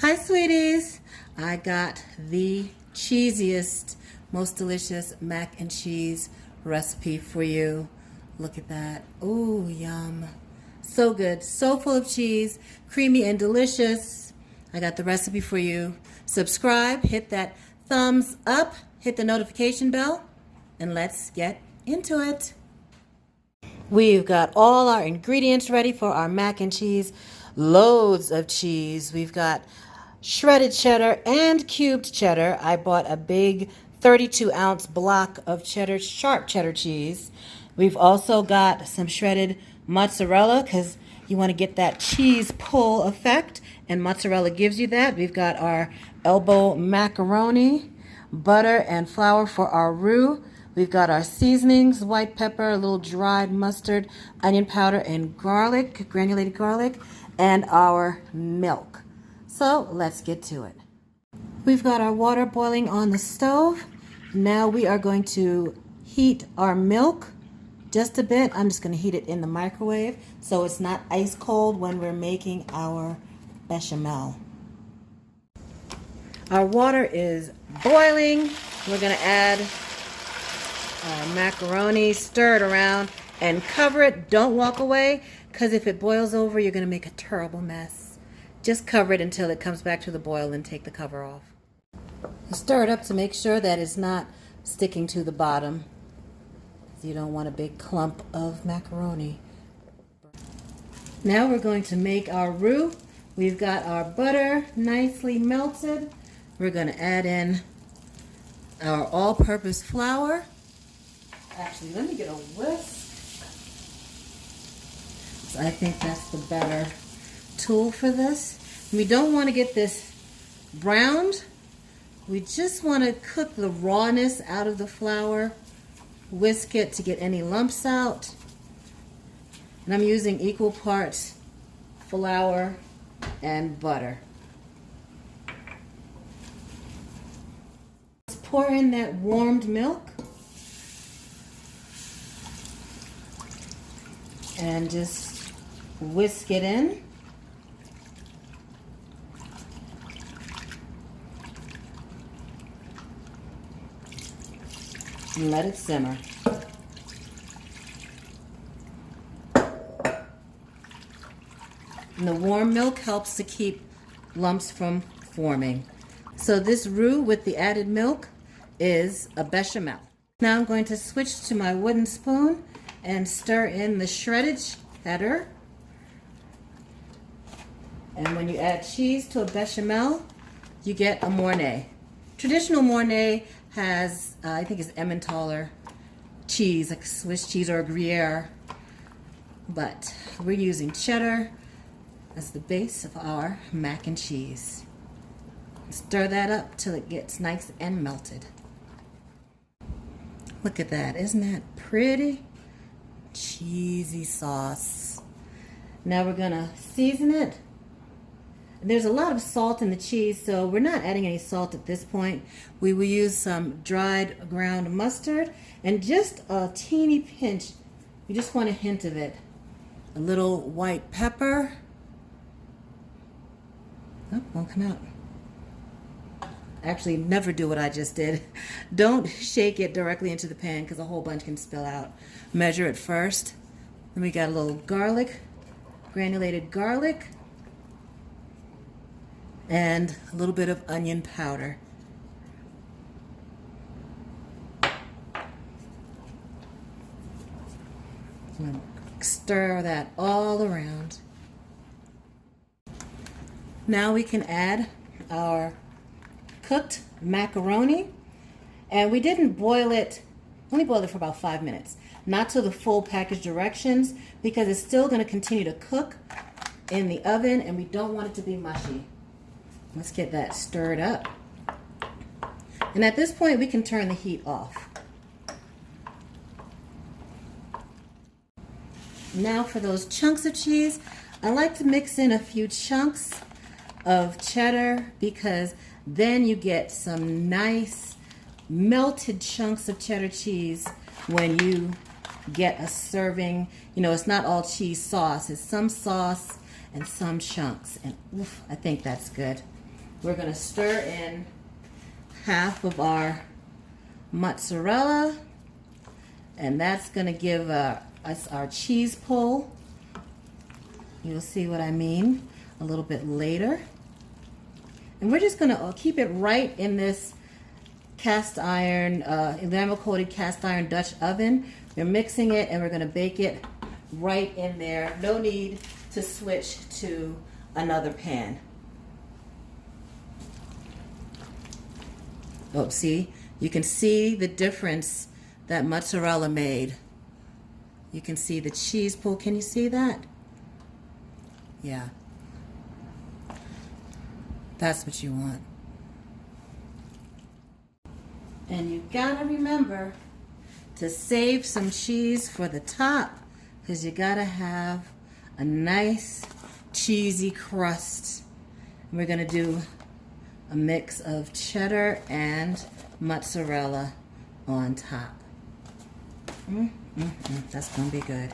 Hi, sweeties. I got the cheesiest, most delicious mac and cheese recipe for you. Look at that. Ooh, yum. So good. So full of cheese, creamy and delicious. I got the recipe for you. Subscribe, hit that thumbs up, hit the notification bell, and let's get into it. We've got all our ingredients ready for our mac and cheese. Loads of cheese. We've got shredded cheddar and cubed cheddar. I bought a big 32-ounce block of cheddar, sharp cheddar cheese. We've also got some shredded mozzarella because you want to get that cheese pull effect, and mozzarella gives you that. We've got our elbow macaroni, butter and flour for our roux. We've got our seasonings, white pepper, a little dried mustard, onion powder, and garlic, granulated garlic, and our milk. So let's get to it. We've got our water boiling on the stove. Now we are going to heat our milk just a bit. I'm just going to heat it in the microwave so it's not ice cold when we're making our bechamel. Our water is boiling. We're going to add our macaroni, stir it around, and cover it. Don't walk away, because if it boils over, you're going to make a terrible mess. Just cover it until it comes back to the boil and take the cover off. Stir it up to make sure that it's not sticking to the bottom. You don't want a big clump of macaroni. Now we're going to make our roux. We've got our butter nicely melted. We're going to add in our all-purpose flour. Actually, let me get a whisk. So I think that's the better tool for this. We don't want to get this browned. We just want to cook the rawness out of the flour. Whisk it to get any lumps out. And I'm using equal parts flour and butter. Let's pour in that warmed milk. And just whisk it in. And let it simmer. And the warm milk helps to keep lumps from forming. So this roux with the added milk is a bechamel. Now I'm going to switch to my wooden spoon and stir in the shredded cheddar. And when you add cheese to a bechamel, you get a Mornay. Traditional Mornay has, I think it's Emmentaler cheese, like Swiss cheese or Gruyere. But we're using cheddar as the base of our mac and cheese. Stir that up till it gets nice and melted. Look at that, isn't that pretty? Cheesy sauce. Now we're gonna season it. There's a lot of salt in the cheese, so we're not adding any salt at this point. We will use some dried ground mustard and just a teeny pinch. You just want a hint of it. A little white pepper. Oh, won't come out. Actually, never do what I just did. Don't shake it directly into the pan because a whole bunch can spill out. Measure it first. Then we got a little garlic, granulated garlic, and a little bit of onion powder. Stir that all around. Now we can add our cooked macaroni, and we didn't boil it, only boiled it for about 5 minutes, not to the full package directions, because it's still going to continue to cook in the oven and we don't want it to be mushy. Let's get that stirred up. And at this point we can turn the heat off. Now for those chunks of cheese, I like to mix in a few chunks of cheddar because then you get some nice melted chunks of cheddar cheese when you get a serving. You know, it's not all cheese sauce. It's some sauce and some chunks. And oof, I think that's good. we're going to stir in half of our mozzarella, and that's going to give us our cheese pull. You'll see what I mean a little bit later. And we're just going to keep it right in this cast iron, enamel coated cast iron Dutch oven. We're mixing it and we're going to bake it right in there. No need to switch to another pan. Oh, see? You can see the difference that mozzarella made. You can see the cheese pull. Can you see that? Yeah. That's what you want. And you gotta remember to save some cheese for the top, because you gotta have a nice cheesy crust. And we're gonna do a mix of cheddar and mozzarella on top. That's gonna be good.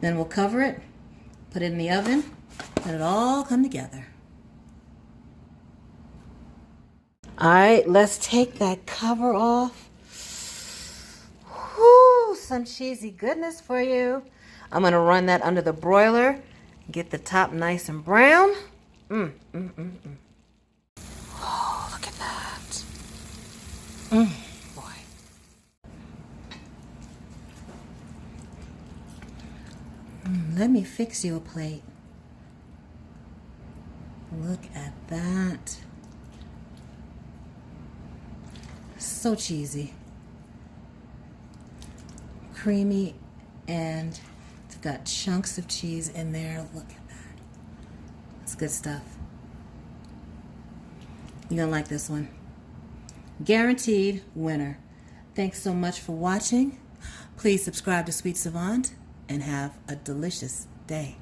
Then we'll cover it, put it in the oven, let it all come together. All right, let's take that cover off. Whoo, some cheesy goodness for you. I'm gonna run that under the broiler, get the top nice and brown. Oh, look at that. Boy. Let me fix you a plate. Look at that. So cheesy. Creamy, and it's got chunks of cheese in there. Look at that. It's good stuff. You're gonna like this one. Guaranteed winner. Thanks so much for watching. Please subscribe to Sweet Savant and have a delicious day.